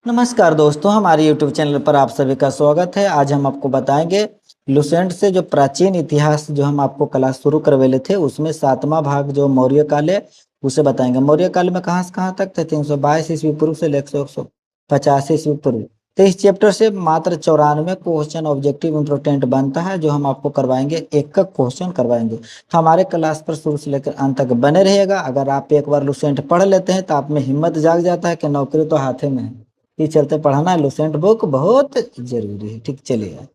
नमस्कार दोस्तों, हमारे YouTube चैनल पर आप सभी का स्वागत है। आज हम आपको बताएंगे लुसेंट से जो प्राचीन इतिहास जो हम आपको क्लास शुरू करवेले थे उसमें 7वां भाग जो मौर्य काल है उसे बताएंगे। मौर्य काल में कहाँ से कहाँ तक थे? 322 ईस्वी पूर्व से 150 ईस्वी पूर्व। तो इस चैप्टर से मात्र 94 क्वेश्चन ऑब्जेक्टिव इंपोर्टेंट बनता है जो हम आपको करवाएंगे, एक क्वेश्चन करवाएंगे। तो हमारे क्लास पर शुरू से लेकर अंत तक बने रहिएगा। अगर आप एक बार लुसेंट पढ़ लेते हैं तो आप में हिम्मत जाग जाता है कि नौकरी तो हाथे में है। ये चलते पढ़ना लुसेंट बुक बहुत जरूरी है। ठीक, चलिए।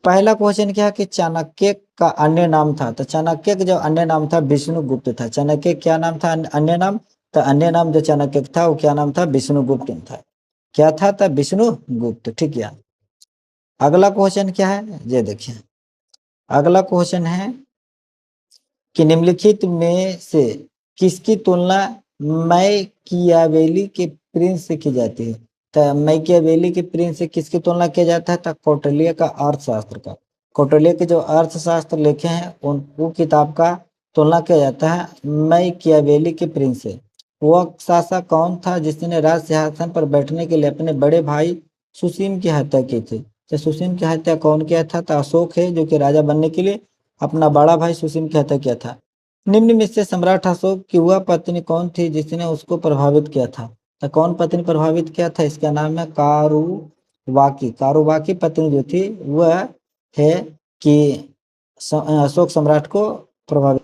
पहला क्वेश्चन क्या है कि चाणक्य का अन्य नाम था? तो चाणक्य का जो अन्य नाम था विष्णुगुप्त था। चाणक्य क्या नाम था? अन्य नाम। तो अन्य नाम जो चाणक्य था वो क्या नाम था? विष्णुगुप्त था। क्या था? विष्णुगुप्त। ठीक है। अगला क्वेश्चन क्या है ये देखिए। अगला क्वेश्चन है कि निम्नलिखित में से किसकी तुलना मैकियावेली के प्रिंस से की जाती है? तो मैकियावेली के प्रिंस से किसकी तुलना किया जाता है? तो कौटिल्य का अर्थशास्त्र का। कौटिल्य के जो अर्थशास्त्र लिखे हैं उन वो किताब का तुलना किया जाता है मैकियावेली के प्रिंस से। वह शासक कौन था जिसने राज सिंहासन पर बैठने के लिए अपने बड़े भाई सुसीम की हत्या की थी? तो सुसीम की हत्या कौन किया था? तो अशोक है, जो कि राजा बनने के लिए अपना बड़ा भाई सुसीम की हत्या किया था। निम्न में से सम्राट अशोक की वह पत्नी कौन थी जिसने उसको प्रभावित किया था? तो कौन पत्नी प्रभावित किया था? इसका नाम है कारुवाकी। कारुवाकी पत्नी जो थी वह है कि अशोक सम्राट को प्रभावित।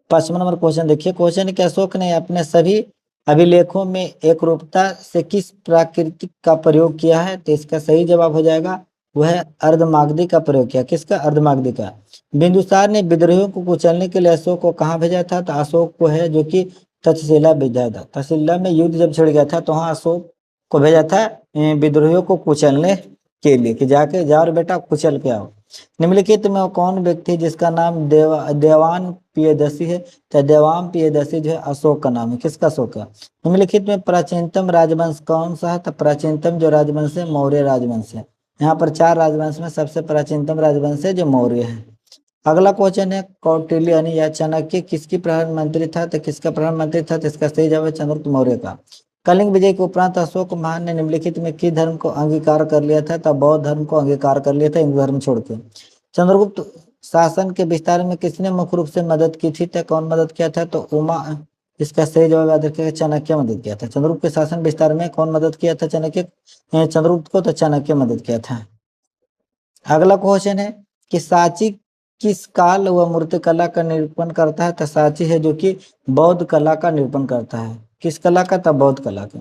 5वां नंबर क्वेश्चन देखिए। क्वेश्चन है कि अशोक ने अपने सभी अभिलेखों में एकरूपता से किस प्राकृतिक का प्रयोग किया है? तो इसका सही जवाब हो जाएगा वह अर्धमागधी का प्रयोग किया। किसका? अर्धमागधी का। बिंदुसार ने विद्रोहियों को कुचलने के लिए अशोक को कहाँ भेजा था? तो अशोक को है जो कि तक्षशिला भेजा था। तक्षशिला में युद्ध जब छिड़ गया था तो वहां अशोक को भेजा था विद्रोहियों को कुचलने के लिए कि जाके जाओ बेटा कुचल के आओ। निम्नलिखित में कौन व्यक्ति है जिसका नाम देवान प्रियदर्शी है? तो देवान प्रियदर्शी जो है अशोक का नाम है। किसका? अशोक का। निम्नलिखित में प्राचीनतम राजवंश कौन सा है? तो प्राचीनतम जो राजवंश है मौर्य राजवंश है। यहाँ पर 4 राजवंश में सबसे प्राचीनतम राजवंश है जो मौर्य है। अगला क्वेश्चन है कौटिल्य यानी या चाणक्य किसकी प्रधानमंत्री था? तो किसका प्रधानमंत्री था? तो इसका सही जवाब है चंद्रगुप्त मौर्य का। कलिंग विजय के उपरांत अशोक महान ने निम्नलिखित में किस धर्म को अंगीकार कर लिया था? तब बौद्ध धर्म को अंगीकार कर लिया था हिंदू धर्म छोड़ के। चंद्रगुप्त शासन के विस्तार में किसने मुख्य रूप से मदद की थी? तो कौन मदद किया था? तो उमा। इसका सही जवाब याद रखिएगा, चाणक्य मदद किया था। चंद्रगुप्त के शासन विस्तार में कौन मदद किया था? चाणक्य। चंद्रगुप्त को तो चाणक्य मदद किया था। अगला क्वेश्चन है कि सांची किस काल व मूर्तिकला का निरूपण करता है? तो सांची है जो कि बौद्ध कला का निरूपण करता है। किस कला का? तब बौद्ध कला का।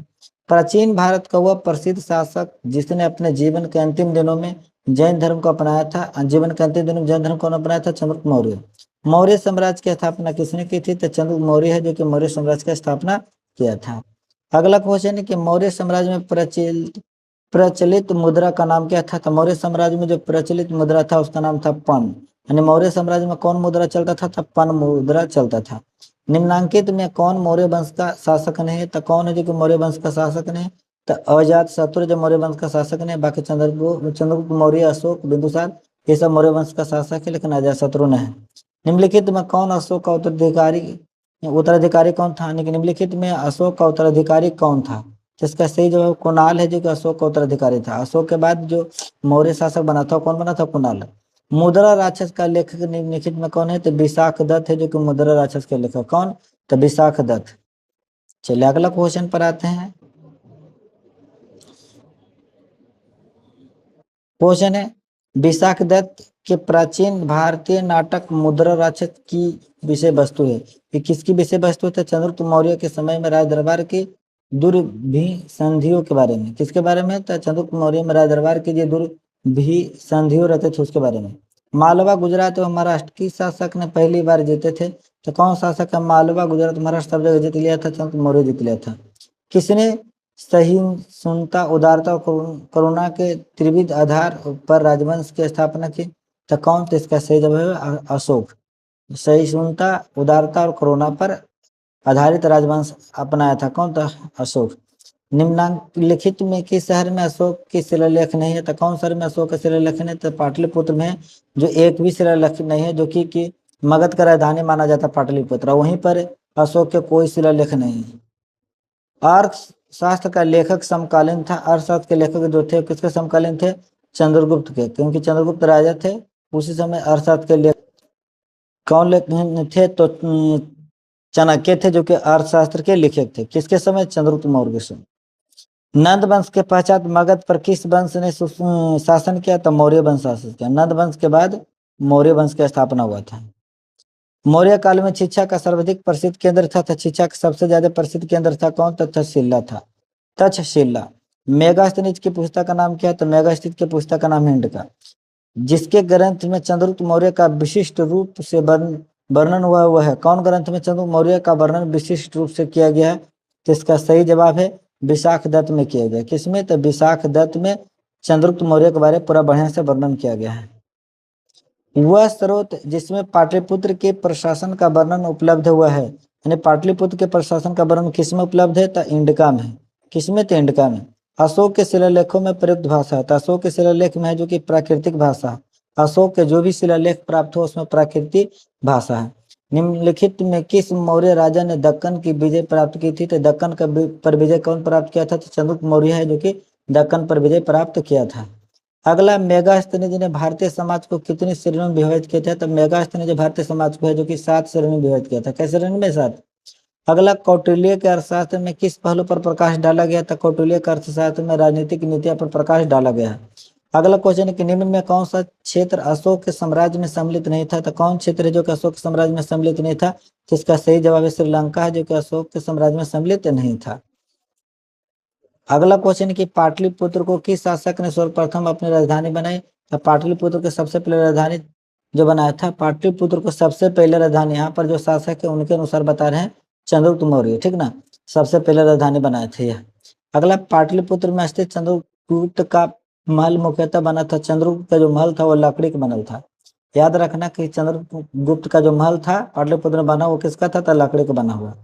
प्राचीन भारत का वह प्रसिद्ध शासक जिसने अपने जीवन के अंतिम दिनों में जैन धर्म को अपनाया था। जीवन के अंतिम दिनों में जैन धर्म को अपनाया था चंद्रगुप्त मौर्य। मौर्य साम्राज्य की स्थापना किसने की थी? तो चंद्रगुप्त मौर्य है जो कि मौर्य साम्राज्य की स्थापना किया था। अगला क्वेश्चन है कि मौर्य साम्राज्य में प्रचलित मुद्रा का नाम क्या था? तो मौर्य साम्राज्य में जो प्रचलित मुद्रा था उसका नाम था पन। यानी मौर्य साम्राज्य में कौन मुद्रा चलता था? तब पन मुद्रा चलता था। निम्नांकित में कौन मौर्य वंश का शासक नहीं है? तो कौन है जो कि मौर्य वंश का शासक नहीं? तो अजात शत्रु जो मौर्य वंश का शासक नहीं। बाकी चंद्रगुप्त मौर्य, अशोक, बिंदुसार ये सब मौर्य वंश का शासक है, लेकिन अजात शत्रु नहीं है। निम्नलिखित में कौन अशोक का उत्तराधिकारी उत्तराधिकारी कौन था? यानी कि निम्नलिखित में अशोक का उत्तराधिकारी कौन था? जिसका सही जवाब कुणाल है जो कि अशोक का उत्तराधिकारी था। अशोक के बाद जो मौर्य शासक बना था कौन बना था? कुणाल। मुद्रा राक्षस का लेखक निम्नलिखित में कौन है? तो विशाख दत्त है जो कि मुद्रा राक्षस के लेखक। कौन? तो विशाख दत्त। चलिए अगला क्वेश्चन पर आते हैं। क्वेश्चन है विशाख दत्त के प्राचीन भारतीय नाटक मुद्रा राक्षस की विषय वस्तु है। ये किसकी विषय वस्तु है? चंद्रगुप्त मौर्य के समय में राज दरबार की दुर्भिसंधियों के बारे में। किसके बारे में? तो चंद्रगुप्त मौर्य में राज दरबार की जो दुर्भिसंधियों रहते थे उसके बारे में। मालवा गुजरात एवं महाराष्ट्र की शासक ने पहली बार जीते थे? तो कौन शासक है? मालवा गुजरात महाराष्ट्र सब जगह जीत लिया था, चंद्रगुप्त मौर्य जीत लिया था। किसने सहिष्णुता, उदारता और करुणा के त्रिविध आधार पर राजवंश की स्थापना की? तो कौन? तो इसका सही जवाब है अशोक। सहिष्णुता, उदारता और करुणा पर आधारित राजवंश अपनाया था। कौन? तो अशोक। निम्नलिखित में किस शहर में अशोक की शिलालेख नहीं है? तो कौन शहर में अशोक का शिलालेख नहीं? तो पाटलिपुत्र में जो एक भी शिलालेख नहीं है, जो कि मगध का राजधानी माना जाता पाटलिपुत्र, वहीं पर अशोक के कोई शिलालेख नहीं है। अर्क शास्त्र का लेखक समकालीन था, अर्थशास्त्र के लेखक जो थे किसके समकालीन थे? चंद्रगुप्त के, क्योंकि चंद्रगुप्त राजा थे उसी समय अर्थशास्त्र के लेखक कौन लेखक थे? तो चाणक्य थे जो कि अर्थशास्त्र के लेखक थे। किसके समय? चंद्रगुप्त मौर्य के समय। नंद वंश के पश्चात मगध पर किस वंश ने शासन किया? तो मौर्य वंश शासन किया। नंद वंश के बाद मौर्य वंश की स्थापना हुआ था। मौर्य काल में शिक्षा का सर्वाधिक प्रसिद्ध केंद्र था, तो शिक्षा का सबसे ज्यादा प्रसिद्ध केंद्र था कौन? तक्षशिला था, तक्षशिला। मेगास्थनीज की पुस्तक का नाम क्या है? तो मेगास्थित की पुस्तक का नाम हिंड का। जिसके ग्रंथ में चंद्रगुप्त मौर्य का विशिष्ट रूप से वर्णन हुआ हुआ है, कौन ग्रंथ में चंद्रगुप्त मौर्य का वर्णन विशिष्ट रूप से किया गया है? तो इसका सही जवाब है विशाख दत्त में किया गया। किसमें? तो विशाख दत्त में चंद्रगुप्त मौर्य के बारे में पूरा बढ़िया से वर्णन किया गया है। वह स्रोत जिसमें पाटलिपुत्र के प्रशासन का वर्णन उपलब्ध हुआ है, यानी पाटलिपुत्र के प्रशासन का वर्णन किसमें उपलब्ध है? तो इंडका में। किसमें? तो इंडका में। अशोक के शिलालेखों में प्रयुक्त भाषा है, तो अशोक के शिलालेख में है जो कि प्राकृतिक भाषा है। अशोक के जो भी शिलालेख प्राप्त हो उसमें प्राकृतिक भाषा है। निम्नलिखित में किस मौर्य राजा ने दक्कन की विजय प्राप्त की थी? तो दक्कन का पर विजय कौन प्राप्त किया था? तो चंद्रगुप्त मौर्य है जो कि दक्कन पर विजय प्राप्त किया था। अगला, मेगास्थनीज ने भारतीय समाज को कितनी श्रेणियों में विभाजित किया था? तो मेगास्थनीज भारतीय समाज को है जो कि 7 श्रेणियों में विभाजित किया था। कैसे श्रेणी में? 7। अगला, कौटिल्य के अर्थशास्त्र में किस पहलू पर प्रकाश डाला गया था? कौटिल्य के अर्थशास्त्र में राजनीतिक नीतियों पर प्रकाश डाला गया है। अगला क्वेश्चन है कि निम्न में कौन सा क्षेत्र अशोक के साम्राज्य में सम्मिलित नहीं था? तो कौन क्षेत्र है जो कि अशोक के साम्राज्य में सम्मिलित नहीं था? तो इसका सही जवाब है श्रीलंका है जो कि अशोक के साम्राज्य में सम्मिलित नहीं था। अगला क्वेश्चन कि पाटलिपुत्र को किस शासक ने सर्वप्रथम अपनी राजधानी बनाई? तो पाटलिपुत्र के सबसे पहले राजधानी जो बनाया था, पाटलिपुत्र को सबसे पहले राजधानी, यहाँ पर जो शासक है उनके अनुसार बता रहे हैं चंद्रगुप्त मौर्य, ठीक ना। सबसे पहले राजधानी बनाए थे यह। अगला, पाटलिपुत्र में स्थित चंद्रगुप्त का महल मुख्यतः बना था, चंद्रगुप्त का जो महल था वो लकड़ी का बनल था। याद रखना कि चंद्रगुप्त का जो महल था पाटलिपुत्र में बना वो किसका था? तो लकड़ी का बना हुआ।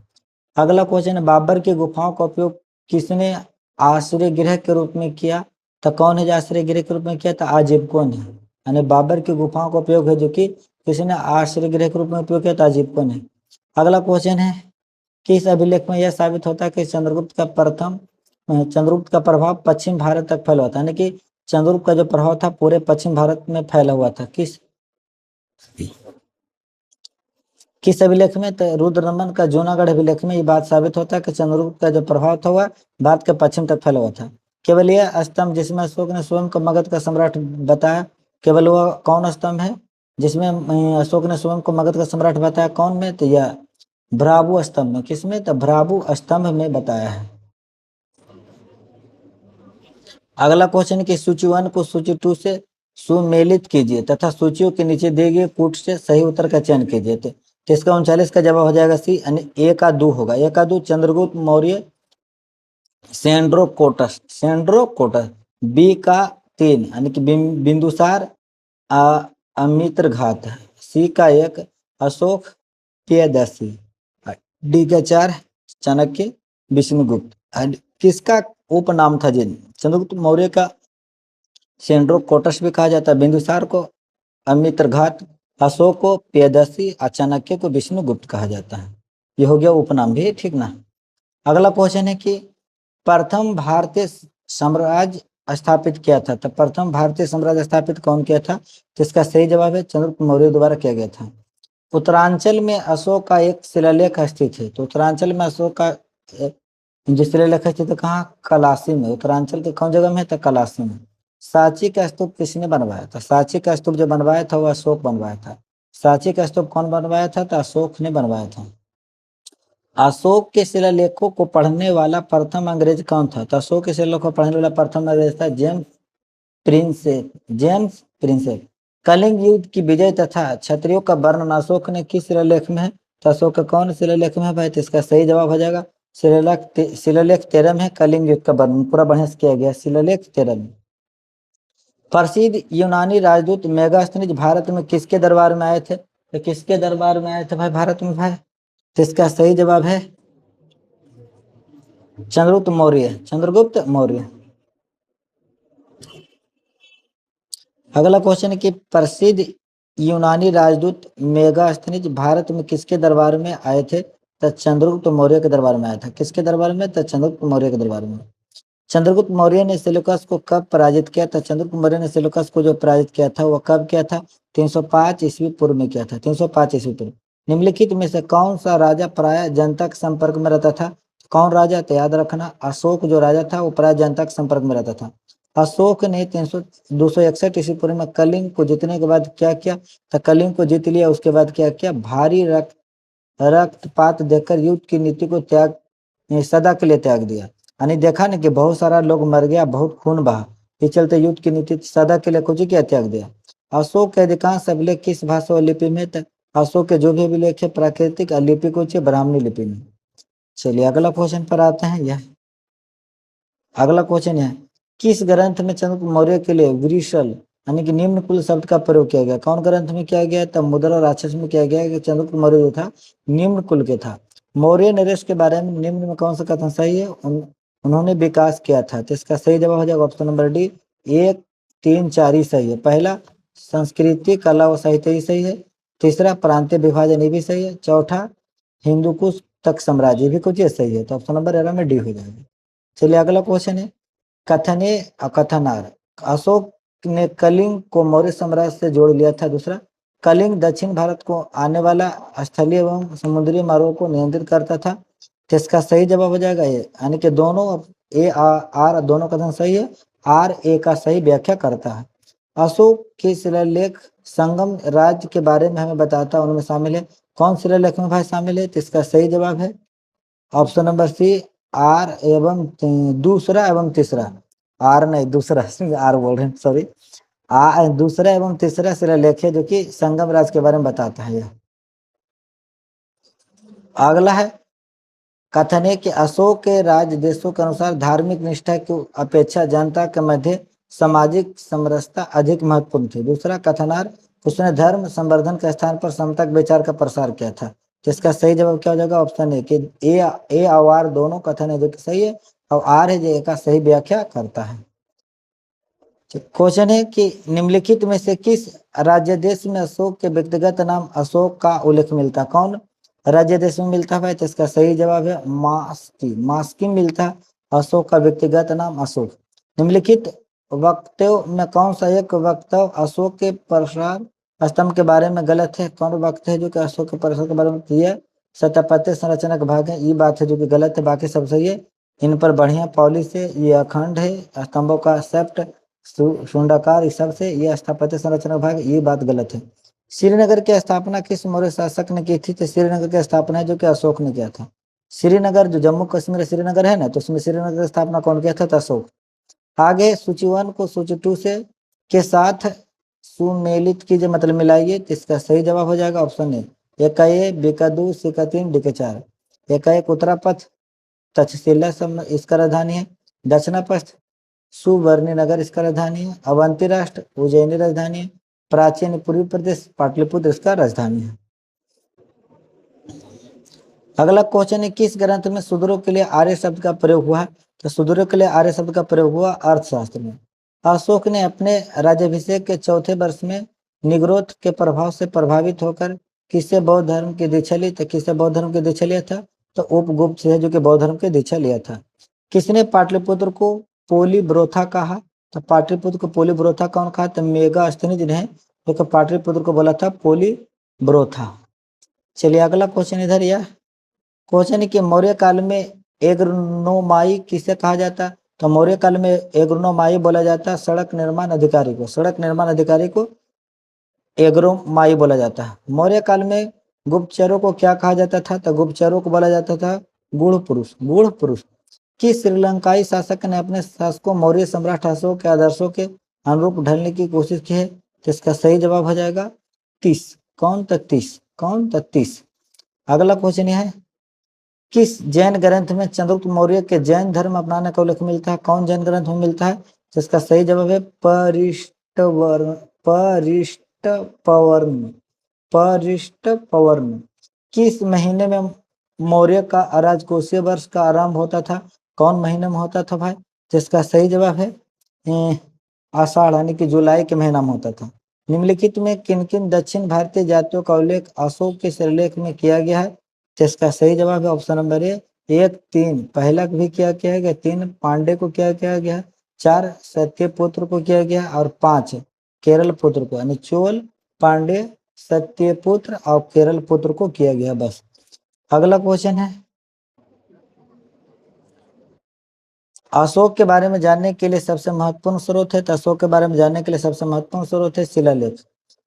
अगला क्वेश्चन है, बाबर की गुफाओं का उपयोग किसने आश्रय गृह के रूप में किया? तो कौन है जो आश्रय गृह के रूप में किया? था आजीविकों ने। यानी बाबर की गुफाओं का उपयोग है जो कि किसने आश्रय गृह के रूप में उपयोग किया? था आजीविकों ने। अगला क्वेश्चन है, किस अभिलेख में यह साबित होता है कि चंद्रगुप्त का प्रभाव पश्चिम भारत तक फैला हुआ था, यानी कि चंद्रगुप्त का जो प्रभाव था पूरे पश्चिम भारत में फैला हुआ था। किस अभिलेख में? तो रुद्रदमन का जूनागढ़ अभिलेख में ये बात साबित होता है कि चंद्रगुप्त का जो प्रभाव था वह भारत के पश्चिम तक फैला हुआ था। केवल यह स्तंभ जिसमें अशोक ने स्वयं को मगध का सम्राट बताया, केवल वह कौन स्तंभ है जिसमें अशोक ने स्वयं को मगध का सम्राट बताया? कौन में? तो यह भ्रावु स्तंभ में। किसमें? तो भ्रावु स्तंभ में बताया है। अगला क्वेश्चन की सूची 1 को सूची 2 से सुमेलित कीजिए तथा सूचियों के नीचे दिए गए कूट से सही उत्तर का चयन कीजिए। तो इसका 39 का जवाब हो जाएगा सी, यानी ए का 2 होगा। ए का 2 चंद्रगुप्त मौर्य सेंड्रोकोटस। बी का 3 यानी कि बिंदुसार अमित्रघात। सी का 1 अशोक प्रियदर्शी। डी का 4 चाणक्य विष्णुगुप्त। किसका उपनाम था? जिन चंद्रगुप्त मौर्य का सेंड्रोकोटस भी कहा जाता है, बिंदुसार को अमित्रघात, अशोक को प्रियदर्शी, चाणक्य को विष्णुगुप्त कहा जाता है। ये हो गया उपनाम भी, ठीक ना। अगला क्वेश्चन है कि प्रथम भारतीय साम्राज्य स्थापित किया था, तो प्रथम भारतीय साम्राज्य स्थापित कौन किया था? तो इसका सही जवाब है चंद्रगुप्त मौर्य द्वारा किया गया था। उत्तरांचल में अशोक का एक शिलालेख स्थित है, तो उत्तरांचल में अशोक का जो शिलालेख स्थित है कहाँ? कलासी में। उत्तरांचल के कौन जगह में? तो कलासी में। सांची का स्तूप किसने बनवाया था? सांची का स्तूप जो बनवाया था वह अशोक बनवाया था। सांची का स्तूप कौन बनवाया था? तो अशोक ने बनवाया था। अशोक के शिलालेखों को पढ़ने वाला प्रथम अंग्रेज कौन था? तो अशोक के शिलालेखों को पढ़ने वाला प्रथम अंग्रेज था जेम्स प्रिंसेप। कलिंग युद्ध की विजय तथा क्षत्रियों का वर्णन अशोक ने किस शिलालेख में है? तो अशोक का कौन शिलालेख में है भाई? तो इसका सही जवाब हो जाएगा शिलालेख 13 में कलिंग युद्ध का वर्णन पूरा बढ़िया से किया गया, शिलालेख 13 में। प्रसिद्ध यूनानी राजदूत मेगास्थनीज भारत में किसके दरबार में आए थे? तो किसके दरबार में आए थे भाई भारत में भाई? तो इसका सही जवाब है चंद्रगुप्त मौर्य। अगला क्वेश्चन है कि प्रसिद्ध यूनानी राजदूत मेगास्थनीज भारत में किसके दरबार में आए थे? तो चंद्रगुप्त मौर्य के दरबार में आया था। किसके दरबार में? तो चंद्रगुप्त मौर्य के दरबार में। चंद्रगुप्त मौर्य ने सेल्यूकस को कब पराजित किया था? चंद्रगुप्त मौर्य ने सेल्यूकस को जो पराजित किया था वो कब किया था? 305 ईस्वी पूर्व में किया था। 305 ईस्वी पूर्व। निम्नलिखित में से कौन सा राजा प्राय जनता के संपर्क में रहता था? कौन राजा? तो याद रखना, अशोक जो राजा था वो प्राय जनता के संपर्क में रहता था। अशोक ने 261 ईस्वी पूर्व में कलिंग को जीतने के बाद क्या किया? तो कलिंग को जीत लिया, उसके बाद क्या किया? भारी रक्तपात देकर युद्ध की नीति को सदा के लिए त्याग दिया। यानी देखा ना कि बहुत सारा लोग मर गया, बहुत खून बहा, इस चलते युद्ध की नीति सदा के लिए कुछ क्या त्याग दिया। अशोक के अधिकांश अभिलेख किस भाषा और लिपि में? अशोक के जो भी अभिलेख है प्राकृतिक और लिपि कुछ ब्राह्मणी लिपि में। चलिए अगला क्वेश्चन पर आते हैं। यह अगला क्वेश्चन है, किस ग्रंथ में चंद्रगुप्त मौर्य के लिए विरिशल यानी कि निम्न कुल शब्द का प्रयोग किया गया? कौन ग्रंथ में किया गया? तब मुद्रा राक्षस में किया गया कि चंद्रगुप्त मौर्य जो था निम्न कुल के था। मौर्य नरेश के बारे में निम्न में कौन सा कथन सही है? उन्होंने विकास किया था। तो इसका सही जवाब हो जाएगा ऑप्शन नंबर डी, 1, 3, 4 ही सही है। पहला संस्कृति कला व साहित्य ही सही है। तीसरा प्रांतीय विभाजन ये भी सही है। चौथा हिंदू कुश तक साम्राज्य भी कुछ ये सही है। तो ऑप्शन नंबर 11 में डी हो जाएगा। चलिए अगला क्वेश्चन है, कथने अकथनार। अशोक ने कलिंग को मौर्य साम्राज्य से जोड़ लिया था। दूसरा, कलिंग दक्षिण भारत को आने वाला स्थलीय एवं समुद्री मार्गों को नियंत्रित करता था। तो इसका सही जवाब हो जाएगा ये, यानी कि दोनों ए आर दोनों कथन सही है। आर ए का सही व्याख्या करता है। अशोक के शिलालेख संगम राज्य के बारे में हमें बताता है, उनमें शामिल है। कौन शिलालेख में भाई शामिल है? तो इसका सही जवाब है ऑप्शन नंबर सी, आर एवं दूसरा एवं तीसरा। आर नहीं, दूसरा आर बोल रहे हैं, सॉरी। दूसरा एवं तीसरा शिलालेख है जो कि संगम राज्य के बारे में बताता है। यह अगला है, कथन है कि अशोक के राज देशों के अनुसार धार्मिक निष्ठा की अपेक्षा जनता के मध्य सामाजिक समरसता अधिक महत्वपूर्ण थी। दूसरा कथनार, उसने धर्म संवर्धन के स्थान पर समता के विचार का प्रसार किया था। जिसका सही जवाब क्या हो जाएगा? ऑप्शन है कि ए और आर दोनों कथन है जो कि सही है, और आर है जो ए का सही व्याख्या करता है। क्वेश्चन है कि निम्नलिखित में से किस राज्य देश में अशोक के व्यक्तिगत नाम अशोक का उल्लेख मिलता? कौन राज्य देश में मिलता है? तो इसका सही जवाब है मास्की मिलता अशोक का व्यक्तिगत नाम अशोक। निम्नलिखित वक्तव्य में कौन सा एक वक्तव्य अशोक के प्रसार स्तंभ के बारे में गलत है? कौन वक्तव्य है जो कि अशोक के प्रसार के बारे में है? सत्यापत्य संरचना का भाग है, ये बात है जो कि गलत है, बाकी सब सही है। इन पर बढ़िया पॉलिश है, ये अखंड है, स्तंभों का सेप्ट शुंडाकार इस सब से, ये स्थापत्य संरचना भाग, ये बात गलत है। श्रीनगर की स्थापना किस मौर्य शासक ने की थी? तो श्रीनगर की स्थापना है जो कि अशोक ने किया था। श्रीनगर जो जम्मू कश्मीर श्रीनगर है ना, तो उसमें श्रीनगर की स्थापना कौन किया था? तो अशोक। आगे सूची 1 को सूची 2 से के साथ सुमेलित कीजिए, मतलब मिलाइए। तो इसका सही जवाब हो जाएगा ऑप्शन ए, एक बीका 2 सिका 3 डी के 4। एक उत्तरापथ तक्षशिला इसका राजधानी है। दक्षिणापथ सुवर्णनगर इसका राजधानी है। अवंती राष्ट्र उज्जैनी राजधानी है। प्राचीन पूर्वी प्रदेश पाटलिपुत्र इसका राजधानी है। अगला क्वेश्चन है, किस ग्रंथ में शूद्रों के लिए आर्य शब्द का प्रयोग हुआ है? तो शूद्रों के लिए आर्य शब्द का प्रयोग हुआ अर्थशास्त्र में। अशोक ने अपने राज्याभिषेक के चौथे वर्ष में निग्रोध के प्रभाव से प्रभावित होकर किससे बौद्ध धर्म की दीक्षा ली? तो किससे बौद्ध धर्म की दीक्षा लिया था? तो उपगुप्त से, जो कि बौद्ध धर्म की दीक्षा लिया था। किसने पाटलिपुत्र को पोलीब्रोथा कहा? तो पाटलिपुत्र को पोलीब्रोथा कौन कहा? तो मेगास्थनीज ने, जो कि पाटलिपुत्र को बोला था पोलीब्रोथा। चलिए अगला क्वेश्चन इधर यह क्वेश्चन है कि मौर्य काल में एग्रोनोमाई किसे कहा जाता? तो मौर्य काल में एग्रोनोमाई बोला जाता सड़क निर्माण अधिकारी को। सड़क निर्माण अधिकारी को एग्रोमाई बोला जाता है। मौर्य काल में गुप्तचरों को क्या कहा जाता था? तो गुप्तचरों को बोला जाता था गूढ़ पुरुष। गूढ़ पुरुष। किस श्रीलंकाई शासक ने अपने शासकों मौर्य सम्राट अशोक के आदर्शों के अनुरूप ढलने की कोशिश की है? तो इसका सही जवाब हो जाएगा 30। कौन? तो 30। कौन? तो 30। अगला क्वेश्चन यह है, किस जैन ग्रंथ में चंद्रगुप्त मौर्य के जैन धर्म अपनाने का उल्लेख मिलता है? कौन जैन ग्रंथ में मिलता है? जिसका सही जवाब है परिष्टपवर्म। किस महीने में मौर्य का राजकोषीय वर्ष का आरंभ होता था? कौन महीने में होता था भाई? जिसका सही जवाब है आषाढ़, यानी कि जुलाई के महीना में होता था। निम्नलिखित में किन किन दक्षिण भारतीय जातियों का उल्लेख अशोक के शिलालेख में किया गया है? तो इसका सही जवाब है ऑप्शन नंबर ए 1, 3। पहला भी क्या किया गया, 3 पांडे को क्या किया गया, 4 सत्यपुत्र को किया गया और 5 केरल पुत्र को, यानी चोल, पांडे, सत्यपुत्र और केरल पुत्र को किया गया। बस अगला क्वेश्चन है, अशोक के बारे में जानने के लिए सबसे महत्वपूर्ण स्रोत है, तो अशोक के बारे में जानने के लिए सबसे महत्वपूर्ण स्रोत है शिलालेख।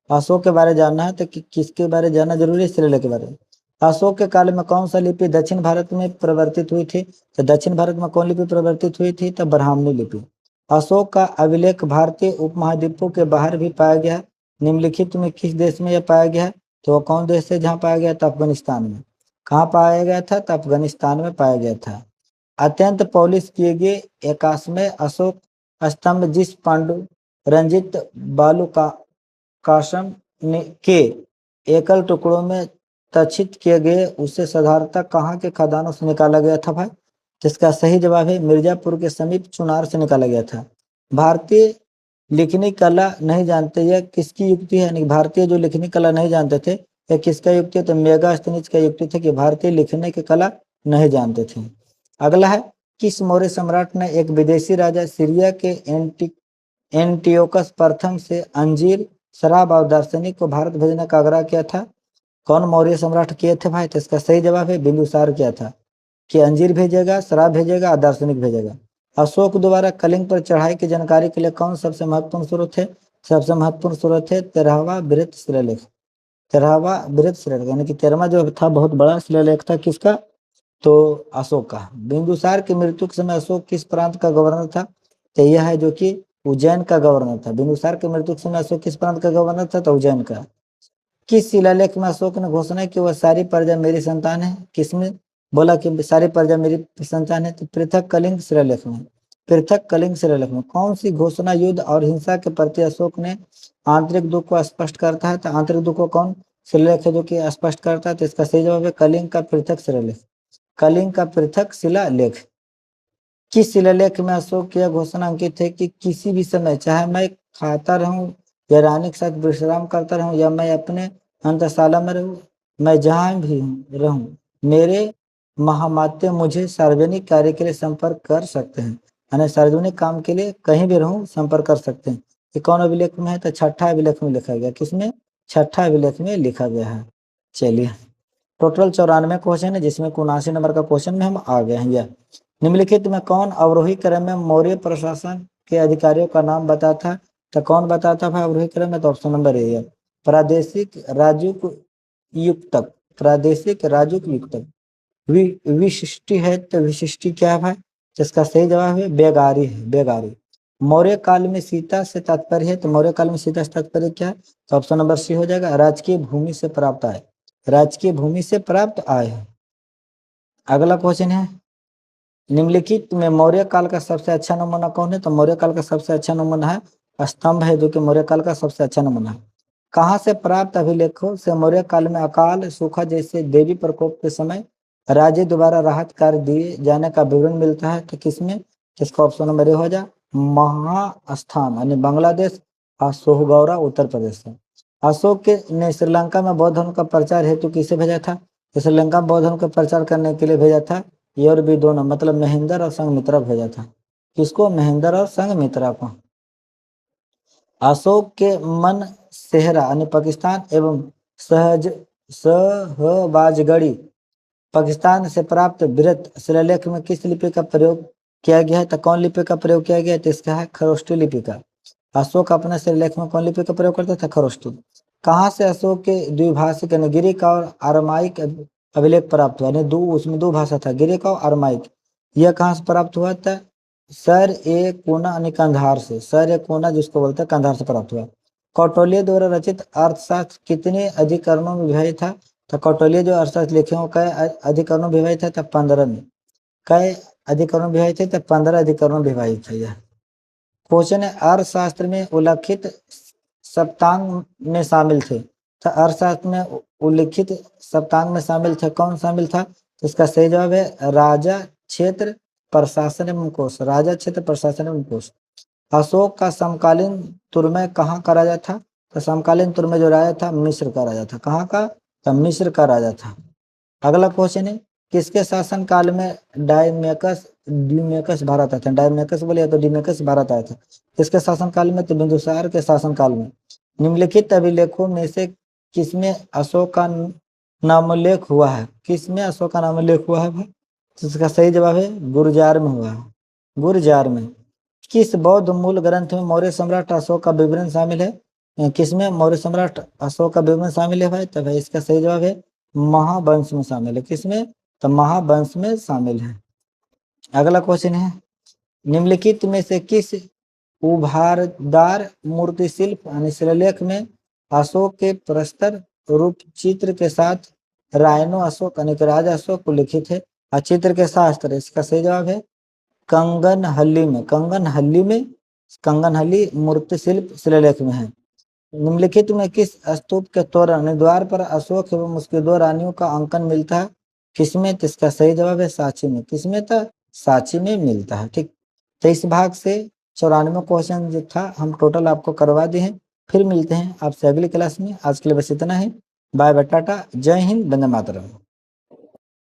अशोक के बारे में जानना है तो किसके बारे में जानना जरूरी है, शिलालेख के बारे में। अशोक के काल में कौन सा लिपि दक्षिण भारत में परिवर्तित हुई थी, तो दक्षिण भारत में कौन लिपि परिवर्तित हुई थी, तो ब्राह्मणी लिपि। अशोक का अभिलेख भारतीय उपमहाद्वीपों के बाहर भी पाया गया है, निम्नलिखित में किस देश में यह पाया गया है, तो कौन देश है जहाँ पाया गया था, अफगानिस्तान में। कहाँ पाया गया था, तो अफगानिस्तान में पाया गया था। अत्यंत पॉलिश किए गए 81वें अशोक स्तंभ जिस पांडु रंजित बालू का कासम के एकल टुकड़ों में तछित किए गए, उसे साधारणतः कहाँ के खदानों से निकाला गया था भाई, जिसका सही जवाब है मिर्जापुर के समीप चुनार से निकाला गया था। भारतीय लिखनी कला नहीं जानते, यह किसकी युक्ति है, यानी भारतीय जो लिखनी कला नहीं जानते थे, यह किसका युक्ति है, तो मेगास्थनीज का युक्ति था कि भारतीय लिखने की कला नहीं जानते थे। अगला है, किस मौर्य सम्राट ने एक विदेशी राजा सीरिया के एंटियोकस प्रथम से अंजीर, शराब और दार्शनिक को भारत भेजने का आग्रह किया था। कौन मौर्य सम्राट किए थे भाई, तो इसका सही जवाब है बिंदुसार किया था, कि अंजीर भेजेगा, शराब भेजेगा और दार्शनिक भेजेगा। अशोक द्वारा कलिंग पर चढ़ाई की जानकारी के लिए कौन सबसे महत्वपूर्ण स्रोत है, सबसे महत्वपूर्ण स्रोत है 13वां बृहत शिलालेख। 13वां बृहत शिलालेख यानी कि 13वां जो था बहुत बड़ा शिलालेख था, किसका, तो अशोक का। बिंदुसार की मृत्यु के समय अशोक किस प्रांत का गवर्नर था, तो यह है जो कि उज्जैन का गवर्नर था। बिंदुसार की मृत्यु के समय अशोक किस प्रांत का गवर्नर था, तो उज्जैन का। किस शिलालेख में अशोक ने घोषणा की वह सारी प्रजा मेरी संतान है, किसमें बोला कि सारी प्रजा मेरी संतान है, तो पृथक कलिंग शिलालेख में। पृथक कलिंग शिलालेख में कौन सी घोषणा युद्ध और हिंसा के प्रति अशोक ने आंतरिक दुख को स्पष्ट करता है, तो आंतरिक दुख को कौन शिलालेख है जो कि स्पष्ट करता है, तो इसका सही जवाब है कलिंग का पृथक शिलालेख। कलिंग का पृथक शिलालेख। किस शिलालेख में अशोक की यह घोषणा अंकित है कि किसी भी समय, चाहे मैं खाता रहूं या रानी के साथ विश्राम करता रहूं या मैं अपने अंतशाला में रहूं, मैं जहां भी रहूं, मेरे महामात्य मुझे सार्वजनिक कार्य के लिए संपर्क कर सकते हैं, यानी सार्वजनिक काम के लिए कहीं भी रहूं संपर्क कर सकते हैं। ये कौन अभिलेख में है, तो छठा अभिलेख में लिखा गया, किसमें, छठा अभिलेख में लिखा गया है। चलिए टोटल 94 क्वेश्चन है, जिसमें 79 नंबर का क्वेश्चन में हम आ गए हैं। यह निम्नलिखित में कौन अवरोही क्रम में मौर्य प्रशासन के अधिकारियों का नाम बताता, तो कौन बताता है अवरोही क्रम में, तो ऑप्शन नंबर ए है प्रादेशिक राजूक युक्तक। प्रादेशिक राजूक युक्तक। विशिष्टि है, तो विशिष्टि क्या है भाई, जिसका सही जवाब है बेगारी है, बेगारी। मौर्य काल में सीता से तात्पर्य है, तो मौर्य काल में सीता से तात्पर्य क्या है, तो ऑप्शन नंबर सी हो जाएगा राजकीय भूमि से प्राप्त आय, राजकीय भूमि से प्राप्त आय है। अगला क्वेश्चन है, निम्नलिखित में मौर्य काल का सबसे अच्छा नमूना कौन है, तो मौर्य काल का सबसे अच्छा नमूना है स्तंभ है, जो कि मौर्य काल का सबसे अच्छा नमूना है। कहाँ से प्राप्त अभिलेखों से मौर्य काल में अकाल सूखा जैसे देवी प्रकोप के समय राज्य द्वारा राहत कार्य दिए जाने का विवरण मिलता है, तो किसमें, किसका ऑप्शन नंबर ए हो जाए महास्थान यानी बांग्लादेश और सोहगौरा उत्तर प्रदेश है। अशोक के ने श्रीलंका में बौद्ध धर्म का प्रचार हेतु किसे भेजा था, तो श्रीलंका में बौद्ध धर्म का प्रचार करने के लिए भेजा था ये और भी दोनों, मतलब महेंद्र और संघमित्रा भेजा था। किसको, महेंद्र और संघमित्रा को। अशोक के मन सेहरा यानी पाकिस्तान एवं सहबाजगढ़ी पाकिस्तान से प्राप्त बृहत शिलालेख में किस लिपि का प्रयोग किया गया है, तो कौन लिपि का प्रयोग किया गया है, तो इसका है खरोष्टी लिपि का। अशोक अपने शिलालेख में कौन लिपि का प्रयोग करता था, खरोष्टी। कहाँ से अशोक के द्विभाषिक यानी गिरिक और अरमाइक अभिलेख प्राप्त हुआ, यानी उसमें दो भाषा था, गिरिक और अरमाइक। यह कहाँ से प्राप्त हुआ था, सर ए कोना यानी कंधार से, सर ए कोना जिसको बोलते हैं कंधार से प्राप्त हुआ। कौटिल्य द्वारा रचित अर्थशास्त्र कितने अधिकरणों में विभाजित था, तो कौटिल्य जो अर्थशास्त्र लिखे हो कई अधिकरणों में विभाजित है, तो 15 में। कई अधिकरणों में विभाजित है, तो 15 अधिकरणों में विभाजित है। यह क्वेश्चन है, अर्थशास्त्र में उल्लिखित सप्तांग में शामिल थे, तो अर्थशास्त्र में उल्लिखित सप्तांग में शामिल थे, कौन शामिल था, तो इसका सही जवाब है राजा, क्षेत्र, प्रशासन एवं कोश, राजा, क्षेत्र, प्रशासन एवं कोश। अशोक का समकालीन तुर्मे कहाँ का राजा था, तो समकालीन तुर्मे जो राजा था मिस्र का राजा था, कहाँ का, तो मिस्र का राजा था। अगला क्वेश्चन है, किसके शासन काल में डिमेकस भारत आया था? डायमेकस बोले तो डिमेकस भारत आया था। किसके शासन काल में? तो बिंदुसार के शासन काल में। निम्नलिखित अभिलेखों में से किसमें अशोक का नामोल्लेख हुआ है? किसमें अशोक का नामोल्लेख हुआ है भाई? तो इसका सही जवाब है गुर्जार में हुआ है, गुर्जार में। किस बौद्ध मूल ग्रंथ में मौर्य सम्राट अशोक का विवरण शामिल है? किसमें मौर्य सम्राट अशोक का विवरण शामिल है भाई? तो भाई इसका सही जवाब है महावंश में शामिल है। किसमें? तो महावंश में शामिल है। अगला क्वेश्चन है, निम्नलिखित में से किस उभारदार मूर्ति शिल्प यानी शिलालेख में अशोक के प्रस्तर रूप चित्र के साथ रायनो अशोक यानी कि राजा अशोक उल्लिखित है? और चित्र के शास्त्र, इसका सही जवाब है कंगनहल्ली में। कंगनहल्ली मूर्ति शिल्प शिलालेख में है। निम्नलिखित में किस स्तूप के तोरण द्वार पर अशोक एवं उसके दो रानियों का अंकन मिलता है? किसमें? तो इसका सही जवाब है सांची में। किसमें था? सांची में मिलता है। ठीक, तो इस भाग से 94 क्वेश्चन जो था हम टोटल आपको करवा दिए हैं। फिर मिलते हैं आपसे अगली क्लास में। आज के लिए बस इतना ही। बाय बाय, टाटा, जय हिंद, वंदे मातरम।